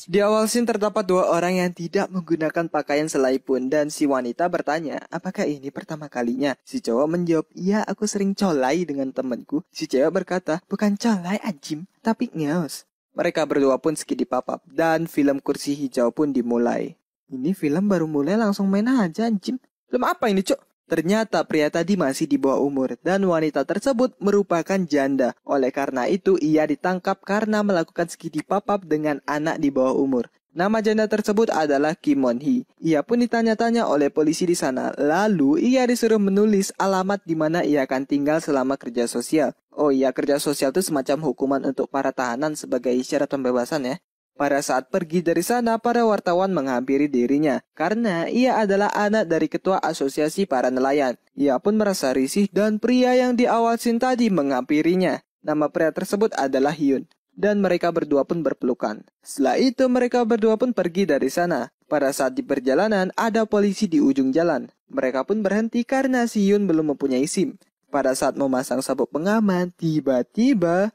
Di awal scene terdapat dua orang yang tidak menggunakan pakaian selai pun dan si wanita bertanya, apakah ini pertama kalinya? Si cowok menjawab, iya aku sering colai dengan temanku. Si cewek berkata, bukan colai anjim, tapi ngeos. Mereka berdua pun skip papap dan film kursi hijau pun dimulai. Ini film baru mulai langsung main aja anjim. Film apa ini cok? Ternyata pria tadi masih di bawah umur dan wanita tersebut merupakan janda. Oleh karena itu ia ditangkap karena melakukan skidi papap dengan anak di bawah umur. Nama janda tersebut adalah Kim Mon Hee. Ia pun ditanya-tanya oleh polisi di sana. Lalu ia disuruh menulis alamat di mana ia akan tinggal selama kerja sosial. Oh iya, kerja sosial itu semacam hukuman untuk para tahanan sebagai syarat pembebasan ya. Pada saat pergi dari sana, para wartawan menghampiri dirinya karena ia adalah anak dari ketua asosiasi para nelayan. Ia pun merasa risih dan pria yang di awal scene tadi menghampirinya. Nama pria tersebut adalah Hyun dan mereka berdua pun berpelukan. Setelah itu mereka berdua pun pergi dari sana. Pada saat di perjalanan ada polisi di ujung jalan. Mereka pun berhenti karena si Hyun belum mempunyai SIM. Pada saat memasang sabuk pengaman, tiba-tiba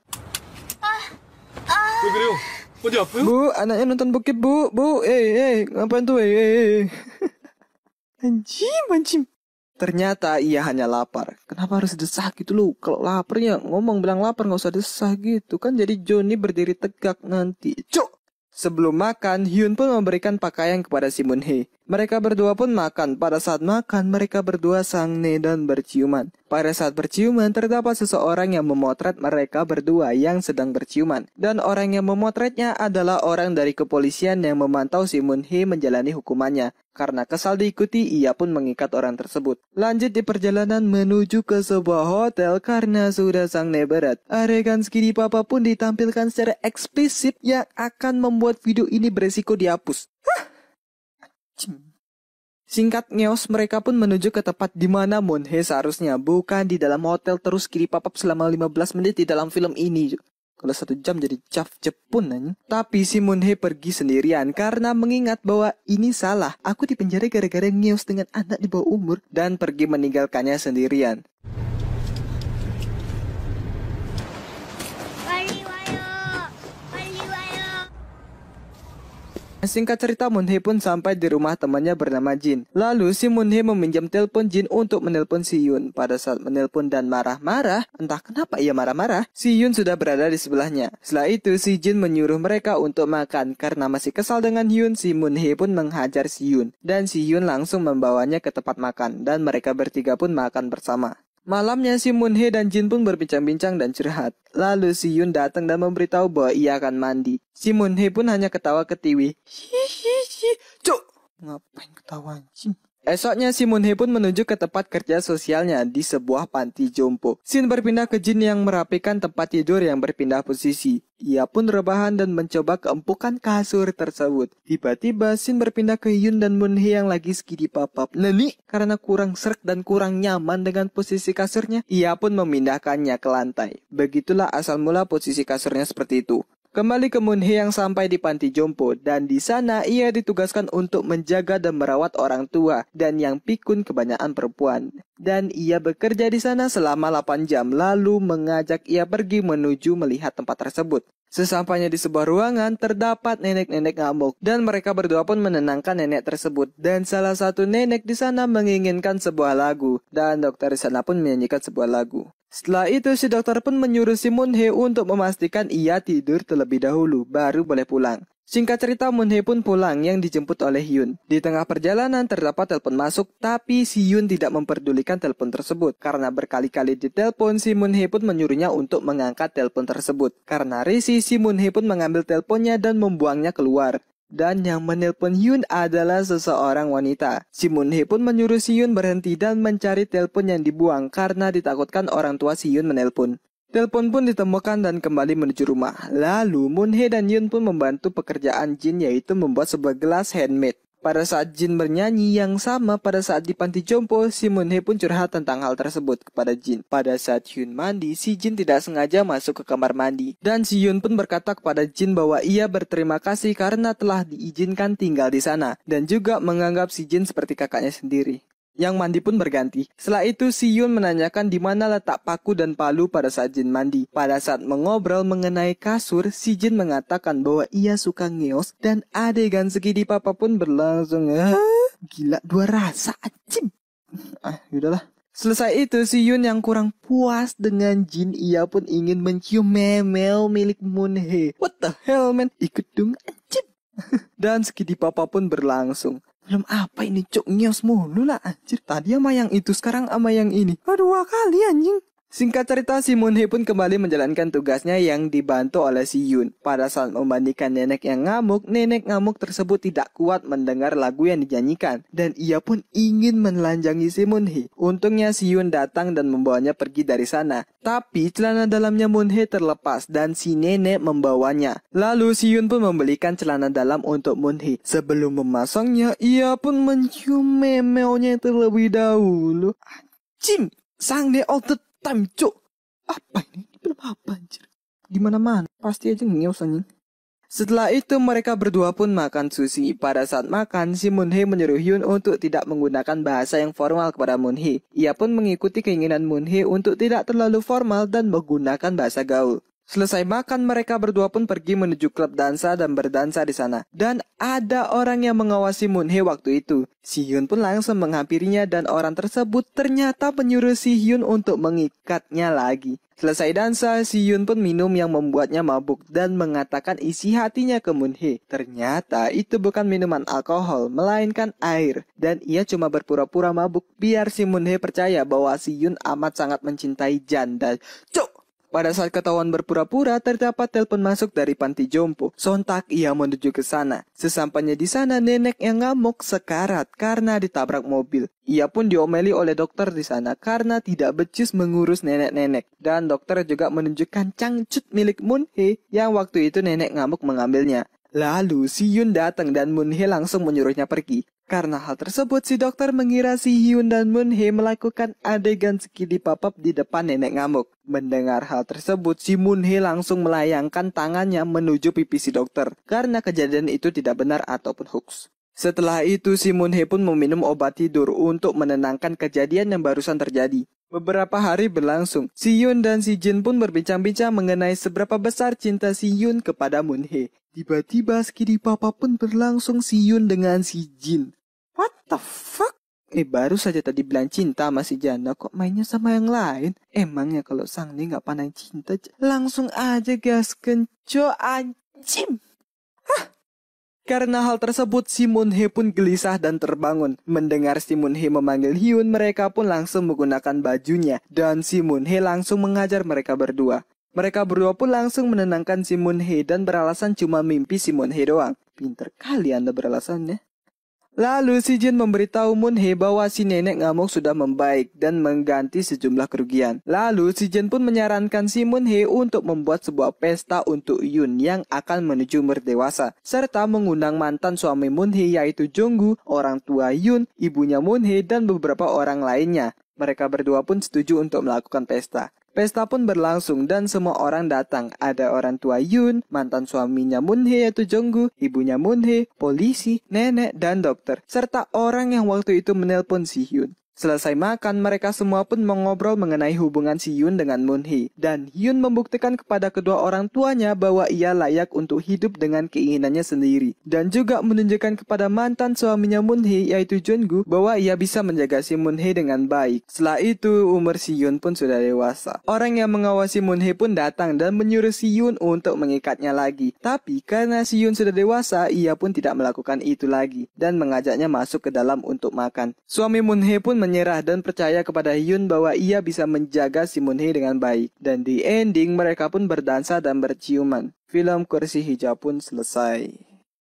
Bu, anaknya nonton bokep, Bu. Ngapain tuh, Anjim. Ternyata ia hanya lapar. Kenapa harus desah gitu lu? Kalau lapar ya ngomong bilang lapar, nggak usah desah gitu. Kan jadi Johnny berdiri tegak nanti. Cuk! Sebelum makan, Hyun pun memberikan pakaian kepada si Moon Hee. Mereka berdua pun makan. Pada saat makan, mereka berdua sangne dan berciuman. Pada saat berciuman, terdapat seseorang yang memotret mereka berdua yang sedang berciuman. Dan orang yang memotretnya adalah orang dari kepolisian yang memantau si Moon Hee menjalani hukumannya. Karena kesal diikuti, ia pun mengikat orang tersebut. Lanjut di perjalanan menuju ke sebuah hotel karena sudah sangne berat. Adegan skidi papa pun ditampilkan secara eksplisit yang akan membuat video ini beresiko dihapus. Singkat ngeos, mereka pun menuju ke tempat di mana Moon Hee seharusnya, bukan di dalam hotel terus skidi papap selama 15 menit di dalam film ini. Kalau 1 jam jadi Jepun nanya. Tapi si Moon Hee pergi sendirian karena mengingat bahwa ini salah. Aku dipenjara gara-gara ngeos dengan anak di bawah umur dan pergi meninggalkannya sendirian. Singkat cerita, Moon Hee pun sampai di rumah temannya bernama Jin. Lalu si Moon Hee meminjam telepon Jin untuk menelpon si Hyun. Pada saat menelpon dan marah-marah, entah kenapa ia marah-marah, si Hyun sudah berada di sebelahnya. Setelah itu si Jin menyuruh mereka untuk makan. Karena masih kesal dengan Hyun, si Moon Hee pun menghajar si Hyun. Dan si Hyun langsung membawanya ke tempat makan. Dan mereka bertiga pun makan bersama. Malamnya si Moon Hee dan Jin pun berbincang-bincang dan curhat. Lalu si Hyun datang dan memberitahu bahwa ia akan mandi. Si Moon Hee pun hanya ketawa ketiwi. Cuk, ngapain ketawa anjing? Esoknya si Moon Hee pun menuju ke tempat kerja sosialnya di sebuah panti jompo. Scene berpindah ke Jin yang merapikan tempat tidur yang berpindah posisi. Ia pun rebahan dan mencoba keempukan kasur tersebut. Tiba-tiba scene berpindah ke Hyun dan Moon Hee yang lagi skidi papap. Nani? Karena kurang srek dan kurang nyaman dengan posisi kasurnya, ia pun memindahkannya ke lantai. Begitulah asal mula posisi kasurnya seperti itu. Kembali ke Moon Hee yang sampai di panti jompo dan di sana ia ditugaskan untuk menjaga dan merawat orang tua dan yang pikun kebanyakan perempuan. Dan ia bekerja di sana selama 8 jam lalu mengajak ia pergi menuju melihat tempat tersebut. Sesampainya di sebuah ruangan terdapat nenek-nenek ngamuk dan mereka berdua pun menenangkan nenek tersebut dan salah satu nenek di sana menginginkan sebuah lagu dan dokter di sana pun menyanyikan sebuah lagu. Setelah itu si dokter pun menyuruh si Moon Hee untuk memastikan ia tidur terlebih dahulu baru boleh pulang. Singkat cerita Moon Hee pun pulang yang dijemput oleh Hyun. Di tengah perjalanan terdapat telepon masuk tapi si Hyun tidak memperdulikan telepon tersebut. Karena berkali-kali ditelepon si Moon Hee pun menyuruhnya untuk mengangkat telepon tersebut. Karena risih si Moon Hee pun mengambil teleponnya dan membuangnya keluar. Dan yang menelpon Hyun adalah seseorang wanita. Si Moon Hee pun menyuruh si Hyun berhenti dan mencari telepon yang dibuang karena ditakutkan orang tua si Hyun menelpon. Telepon pun ditemukan dan kembali menuju rumah. Lalu Moon Hee dan Hyun pun membantu pekerjaan Jin yaitu membuat sebuah gelas handmade. Pada saat Jin bernyanyi yang sama pada saat di panti jompo, si Moon Hee pun curhat tentang hal tersebut kepada Jin. Pada saat Hyun mandi, si Jin tidak sengaja masuk ke kamar mandi. Dan si Hyun pun berkata kepada Jin bahwa ia berterima kasih karena telah diizinkan tinggal di sana. Dan juga menganggap si Jin seperti kakaknya sendiri. Yang mandi pun berganti. Setelah itu si Yun menanyakan di mana letak paku dan palu pada saat Jin mandi. Pada saat mengobrol mengenai kasur, si Jin mengatakan bahwa ia suka ngeos dan adegan segini papa pun berlangsung. Gila, dua rasa anjing. Yaudahlah. Selesai itu si Yun yang kurang puas dengan Jin, ia pun ingin mencium memel milik Moon-hee. What the hell man? Ikut dong anjing. Dan segini papa pun berlangsung. Belum apa ini cok, ngeos mulu lah anjir. Tadi sama yang itu, sekarang sama yang ini. Dua kali anjing. Singkat cerita, si Moon-hee pun kembali menjalankan tugasnya yang dibantu oleh si Yun. Pada saat memandikan nenek yang ngamuk, nenek ngamuk tersebut tidak kuat mendengar lagu yang dinyanyikan. Dan ia pun ingin menelanjangi si Moon-hee. Untungnya si Yun datang dan membawanya pergi dari sana. Tapi celana dalamnya Moon-hee terlepas dan si nenek membawanya. Lalu si Yun pun membelikan celana dalam untuk Moon-hee. Sebelum memasangnya, ia pun mencium memelnya terlebih dahulu. Anjing, sang ne all the time, cuk. Apa ini? Belum apa anjir. Gimana-mana, pasti aja ngeos anjing. Setelah itu mereka berdua pun makan sushi. Pada saat makan, si Moon-hee menyuruh Hyun untuk tidak menggunakan bahasa yang formal kepada Moon-hee. Ia pun mengikuti keinginan Moon-hee untuk tidak terlalu formal dan menggunakan bahasa gaul. Selesai makan, mereka berdua pun pergi menuju klub dansa dan berdansa di sana. Dan ada orang yang mengawasi Moon-hee waktu itu. Si Hyun pun langsung menghampirinya dan orang tersebut ternyata menyuruh si Hyun untuk mengikatnya lagi. Selesai dansa, si Hyun pun minum yang membuatnya mabuk dan mengatakan isi hatinya ke Moon-hee. Ternyata itu bukan minuman alkohol, melainkan air. Dan ia cuma berpura-pura mabuk biar si Moon-hee percaya bahwa si Hyun amat sangat mencintai janda. Cuk! Pada saat ketahuan berpura-pura, terdapat telepon masuk dari panti jompo. Sontak ia menuju ke sana. Sesampainya di sana, nenek yang ngamuk sekarat karena ditabrak mobil. Ia pun diomeli oleh dokter di sana karena tidak becus mengurus nenek-nenek. Dan dokter juga menunjukkan cangcut milik Moon-hee yang waktu itu nenek ngamuk mengambilnya. Lalu si Hyun datang dan Moon-hee langsung menyuruhnya pergi. Karena hal tersebut, si dokter mengira si Hyun dan Moon-hee melakukan adegan skidi papap di depan nenek ngamuk. Mendengar hal tersebut, si Moon-hee langsung melayangkan tangannya menuju pipi si dokter. Karena kejadian itu tidak benar ataupun hoax. Setelah itu, si Moon-hee pun meminum obat tidur untuk menenangkan kejadian yang barusan terjadi. Beberapa hari berlangsung, si Hyun dan si Jin pun berbincang-bincang mengenai seberapa besar cinta si Hyun kepada Moon-hee. Tiba-tiba skidi papa pun berlangsung si Hyun dengan si Jin. What the fuck? Baru saja tadi bilang cinta sama si janda, kok mainnya sama yang lain? Emangnya kalau sang ni gak pandang cinta, langsung aja gas kenco anjim. Karena hal tersebut, si Moon-hee pun gelisah dan terbangun. Mendengar si Moon-hee memanggil Hyun, mereka pun langsung menggunakan bajunya. Dan si Moon-hee langsung mengajar mereka berdua. Mereka berdua pun langsung menenangkan si Moon-hee dan beralasan cuma mimpi si Moon-hee doang. Pinter kali Anda beralasannya. Lalu si Jin memberitahu Moon-hee bahwa si nenek ngamuk sudah membaik dan mengganti sejumlah kerugian. Lalu si Jin pun menyarankan si Moon-hee untuk membuat sebuah pesta untuk Yun yang akan menuju umur dewasa, serta mengundang mantan suami Moon-hee yaitu Jonggu, orang tua Yun, ibunya Moon-hee dan beberapa orang lainnya. Mereka berdua pun setuju untuk melakukan pesta. Pesta pun berlangsung dan semua orang datang. Ada orang tua Yun, mantan suaminya Moon-hee yaitu Jonggu, ibunya Moon-hee, polisi, nenek, dan dokter. Serta orang yang waktu itu menelpon si Hyun. Selesai makan, mereka semua pun mengobrol mengenai hubungan si Hyun dengan Moon-hee. Dan Hyun membuktikan kepada kedua orang tuanya bahwa ia layak untuk hidup dengan keinginannya sendiri. Dan juga menunjukkan kepada mantan suaminya Moon-hee yaitu Jonggu bahwa ia bisa menjaga si Moon-hee dengan baik. Setelah itu, umur si Hyun pun sudah dewasa. Orang yang mengawasi Moon-hee pun datang dan menyuruh si Hyun untuk mengikatnya lagi. Tapi karena si Hyun sudah dewasa, ia pun tidak melakukan itu lagi. Dan mengajaknya masuk ke dalam untuk makan. Suami Moon-hee pun menyerah dan percaya kepada Hyun bahwa ia bisa menjaga si Moon-hee dengan baik. Dan di ending mereka pun berdansa dan berciuman. Film Kursi Hijau pun selesai.